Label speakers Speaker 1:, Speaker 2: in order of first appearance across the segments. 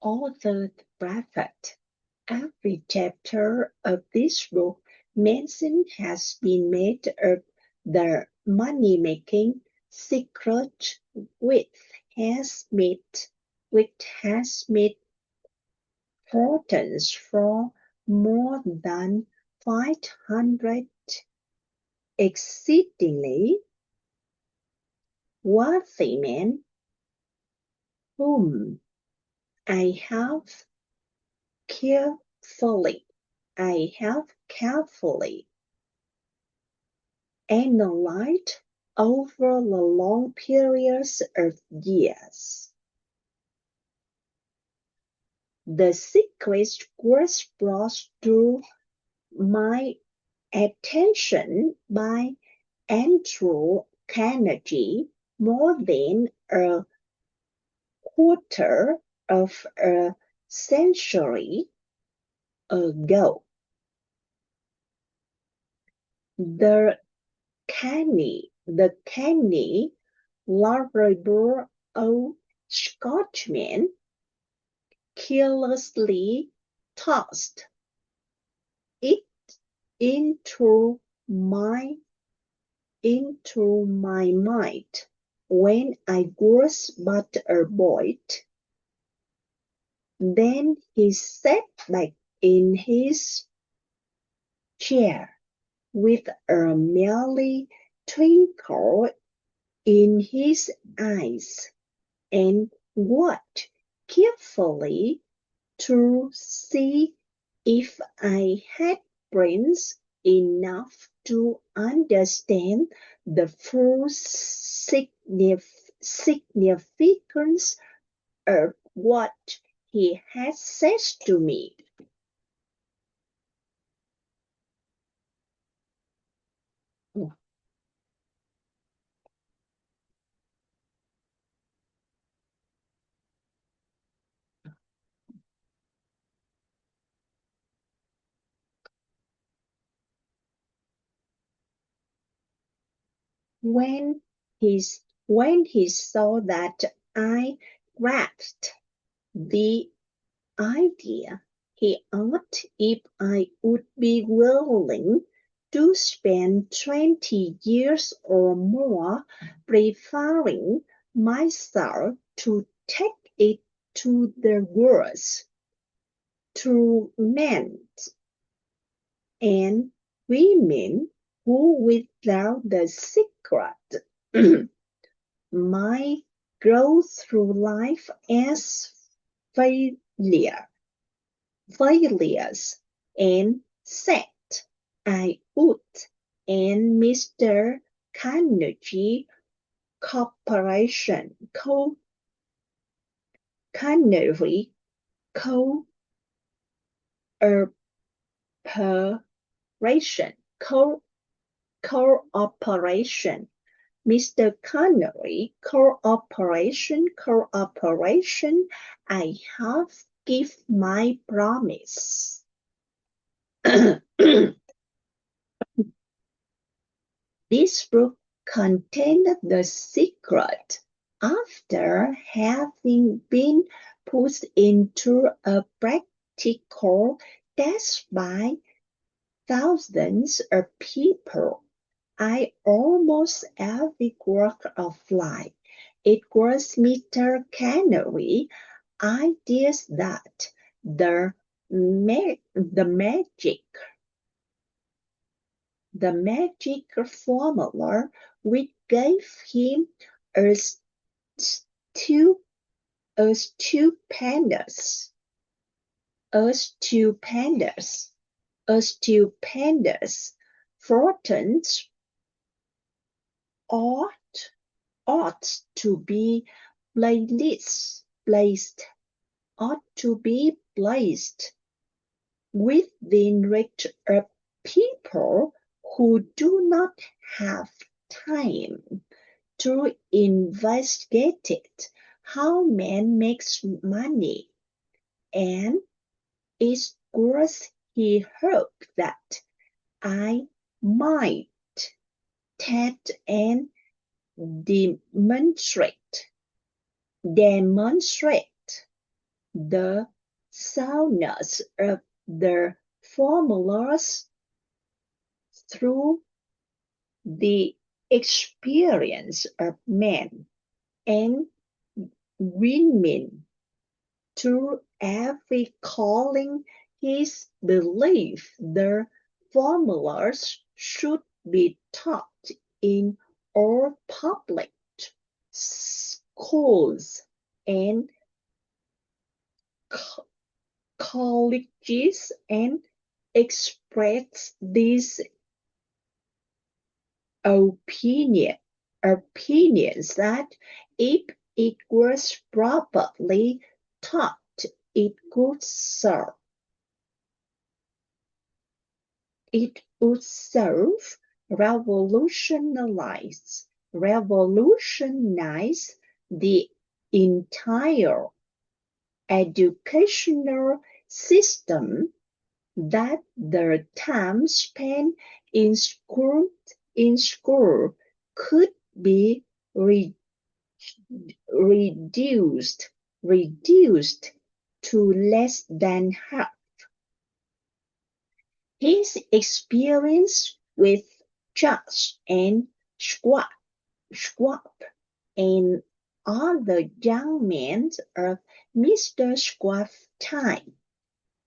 Speaker 1: Author Braffett. Every chapter of this book mention has been made of the money-making secret which has made fortunes for more than 500 exceedingly wealthy men whom I have carefully analyzed over the long periods of years. The secret was brought to my attention by Andrew Carnegie more than a quarter of a century ago. The canny, lovable old Scotchman carelessly tossed it into my mind when I was but a boy. Then he sat back in his chair with a merry twinkle in his eyes, and watched carefully to see if I had brains enough to understand the full significance of what he had said to me. When he saw that I grasped the idea, he asked if I would be willing to spend 20 years or more preparing myself to take it to the worst, to men and women who, without the secret, might go through life as failures, and said I would, and Mr. Carnegie Corporation Carnegie Cooperation, Mr. Carnegie Cooperation, I have give my promise. This book contained the secret. After having been put into a practical test by thousands of people, I almost every walk of life, it was Mr. Carnegie ideas that the magic formula which gave him a stupendous fortune ought to be placed within reach of people who do not have time to investigate how man makes money, and it was he hoped that I might take an demonstrate the soundness of the formulas through the experience of men and women. Through every calling, his belief the formulas should be taught in all public schools and colleges, and express this opinions that if it was properly taught, it would serve revolutionize the entire educational system, that the time spent in school could be reduced to less than half. His experience with Judge and Schwab and other young men of Mr. Schwab's time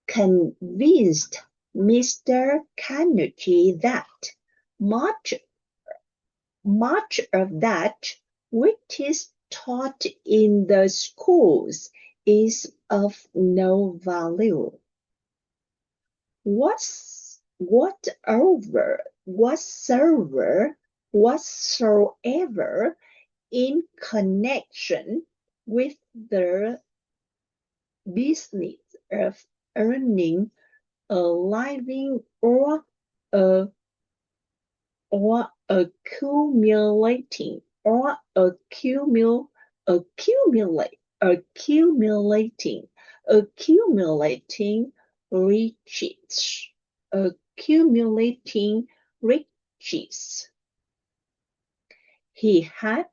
Speaker 1: convinced Mr. Carnegie that much of that which is taught in the schools is of no value. Whatsoever in connection with the business of earning a living or accumulating riches. He had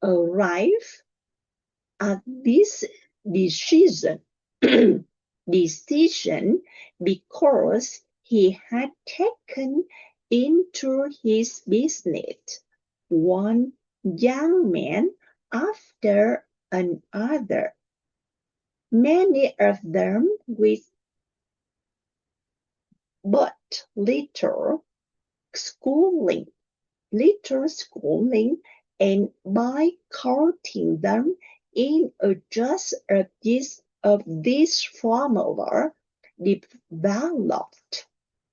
Speaker 1: arrived at this decision because he had taken into his business one young man after another, many of them with but little schooling, and by courting them in a just of this formula, developed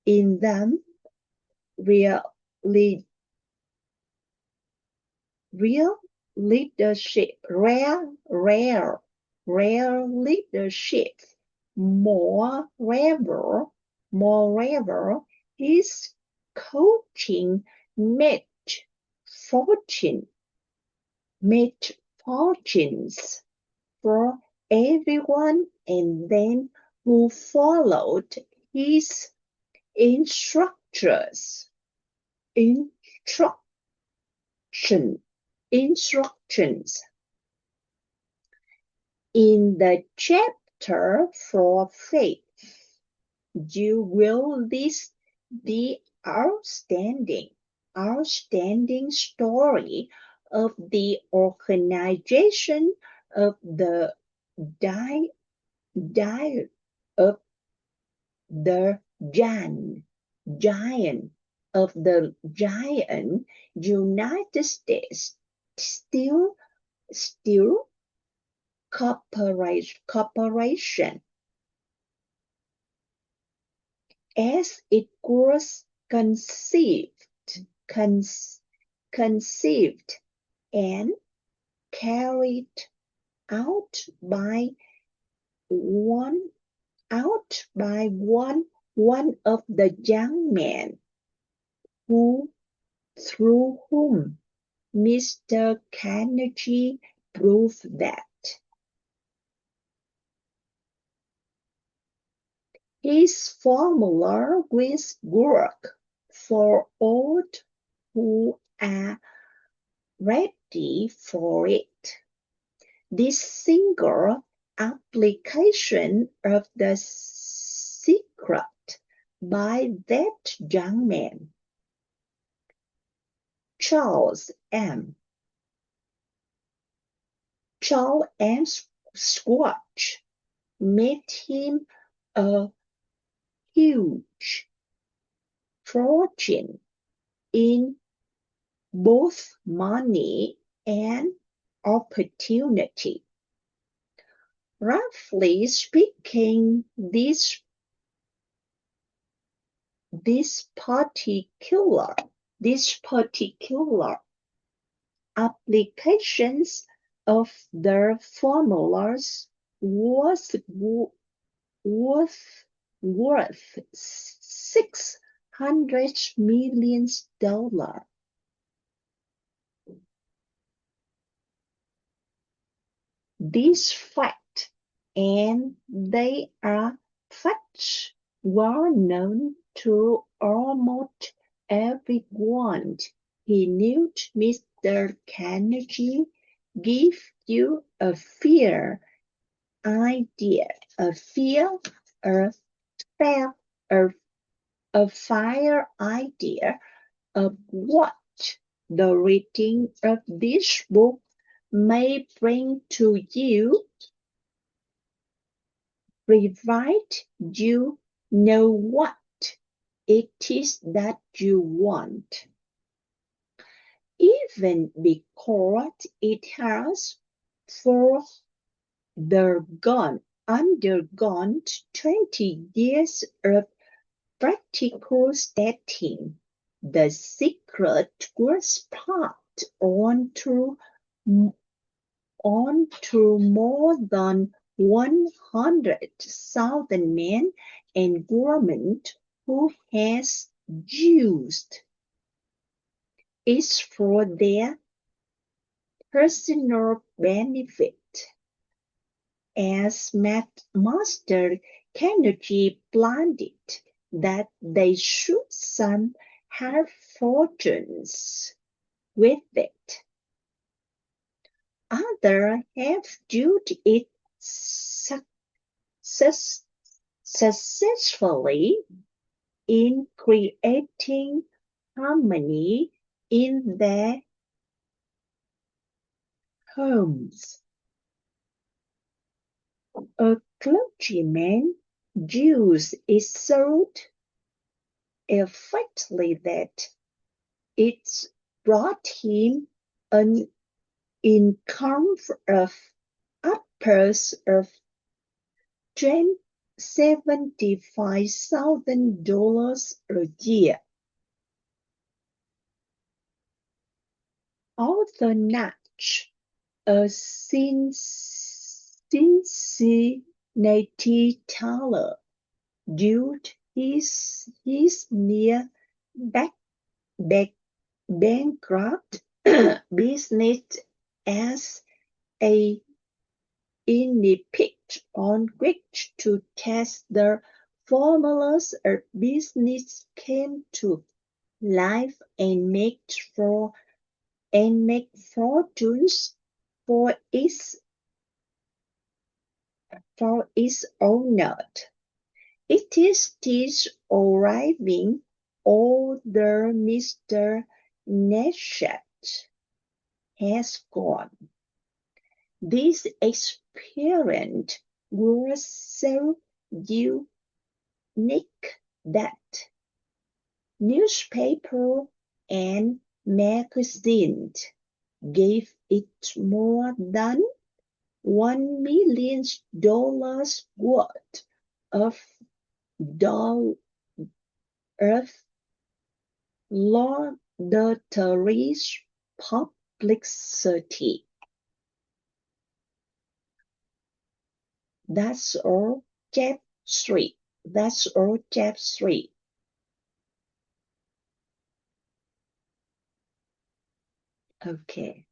Speaker 1: in them real leadership, rare leadership. Moreover, his coaching made fortunes for everyone and then who followed his instructions. In the chapter for faith, you will list the outstanding story of the organization of the giant United States Steel Corporation, as it was conceived and carried out by one of the young men through whom Mr. Carnegie proved that his formula will work for all who are ready for it. This single application of the secret by that young man, Charles M. Squatch, made him a huge fortune in both money and opportunity. Roughly speaking, this particular applications of the formulas was worth $600 million. This fact, and they are facts well known to almost everyone. He knew Mr. Carnegie give you a fair idea, a fire idea of what the reading of this book may bring to you, provided you know what it is that you want. Even because it has undergone 20 years of practical testing, the secret was passed on to more than 100,000 men and women who has used it for their personal benefit. As Master Carnegie planned it, that they should some have fortunes with it. Others have used it successfully in creating harmony in their homes. A clergyman used it so effectively that it brought him an income of upwards of $75,000 a year. Arthur Natch, a Cincinnati tailor, used his near bankrupt business as a input on which to test the formulas of business came to life and make fortunes for its owner. It is this arriving older Mr. Neshat has gone. This experience was so unique that newspapers and magazines gave it more than $1 million worth of laudatory publicity. That's all, Chapter 3. That's all, Chapter 3. Okay.